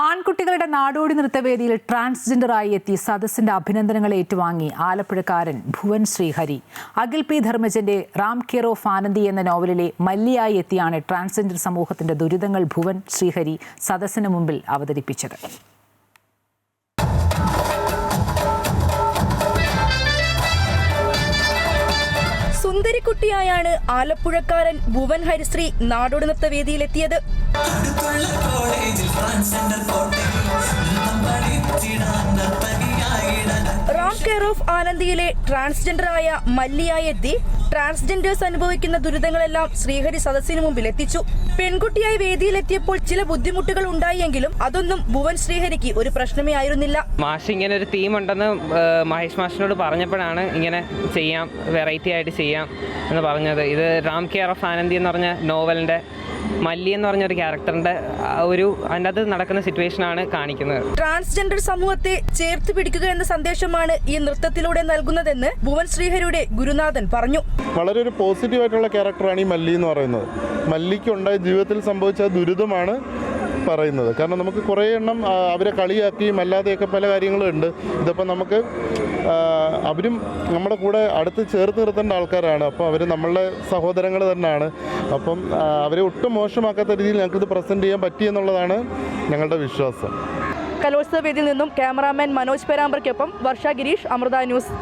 ആൺകുട്ടികളുടെ നാടോടി നൃത്തവേദിയിൽ ട്രാൻസ്ജെൻഡറായി എത്തി സദസ്സിന്റെ അഭിനന്ദനങ്ങൾ ഏറ്റുവാങ്ങി ആലപ്പുഴക്കാരൻ ഭുവൻ ശ്രീഹരി. അഖിൽ പി ധർമ്മജന്റെ റാം കെയർ ഓഫ് ആനന്ദി എന്ന നോവലിലെ മല്ലിയായി എത്തിയാണ് ട്രാൻസ്ജെൻഡർ സമൂഹത്തിന്റെ ദുരിതങ്ങൾ ഭുവൻ ശ്രീഹരി സദസ്സിന് മുമ്പിൽ അവതരിപ്പിച്ചത്. സുന്ദരിക്കുട്ടിയായാണ് ആലപ്പുഴക്കാരൻ ഭുവൻ ഹരിശ്രീ നാടോടി നൃത്തവേദിയിലെത്തിയത്. റാം കെയർ ഓഫ് ആനന്ദിയിലെ ട്രാൻസ്ജെൻഡറായ മല്ലിയായി എത്തി ട്രാൻസ്ജെൻഡേഴ്സ് അനുഭവിക്കുന്ന ദുരിതങ്ങളെല്ലാം ശ്രീഹരി സദസ്സിന് മുമ്പിൽ എത്തിച്ചു. പെൺകുട്ടിയായി വേദിയിലെത്തിയപ്പോൾ ചില ബുദ്ധിമുട്ടുകൾ ഉണ്ടായെങ്കിലും അതൊന്നും ഭുവൻ ശ്രീഹരിക്ക് ഒരു പ്രശ്നമേ ആയിരുന്നില്ല. മാഷ് ഇങ്ങനെ ഒരു തീം ഉണ്ടെന്ന് മഹേഷ് മാഷിനോട് പറഞ്ഞപ്പോഴാണ് ഇങ്ങനെ ചെയ്യാം, വെറൈറ്റി ആയിട്ട് ചെയ്യാം എന്ന് പറഞ്ഞത്. ഇത് റാം കെയർ ഓഫ് ആനന്ദി എന്ന് പറഞ്ഞ നോവലിന്റെ മല്ലി എന്ന് പറഞ്ഞൊരു ക്യാരക്ടറിന്റെ അതിൻ്റെ അത് നടക്കുന്ന സിറ്റുവേഷനാണ് കാണിക്കുന്നത്. ട്രാൻസ്ജെൻഡർ സമൂഹത്തെ ചേർത്ത് പിടിക്കുക എന്ന സന്ദേശമാണ് ഈ നൃത്തത്തിലൂടെ നൽകുന്നതെന്ന് ഭുവൻ ശ്രീഹരിയുടെ ഗുരുനാഥൻ പറഞ്ഞു. വളരെ ഒരു പോസിറ്റീവായിട്ടുള്ള ക്യാരക്ടറാണ് ഈ മല്ലി എന്ന് പറയുന്നത്. മല്ലിക്കുണ്ടായ ജീവിതത്തിൽ സംഭവിച്ച ദുരിതമാണ് പറയുന്നത്. കാരണം നമുക്ക് കുറേ എണ്ണം അവരെ കളിയാക്കിയും അല്ലാതെയൊക്കെ പല കാര്യങ്ങളും ഉണ്ട്. ഇതിപ്പോൾ നമുക്ക് അവരും നമ്മുടെ കൂടെ അടുത്ത് ചേർത്ത് നിർത്തേണ്ട ആൾക്കാരാണ്. അപ്പോൾ അവർ നമ്മളുടെ സഹോദരങ്ങൾ തന്നെയാണ്. അപ്പം അവരെ ഒട്ടും മോശമാക്കാത്ത രീതിയിൽ ഞങ്ങൾക്കിത് പ്രസൻറ്റ് ചെയ്യാൻ പറ്റിയെന്നുള്ളതാണ് ഞങ്ങളുടെ വിശ്വാസം. കലോത്സവ വേദിയിൽ നിന്നും ക്യാമറാമാൻ മനോജ് പേരാമ്പ്രയ്ക്കൊപ്പം വർഷ ഗിരീഷ്, അമൃത ന്യൂസ്.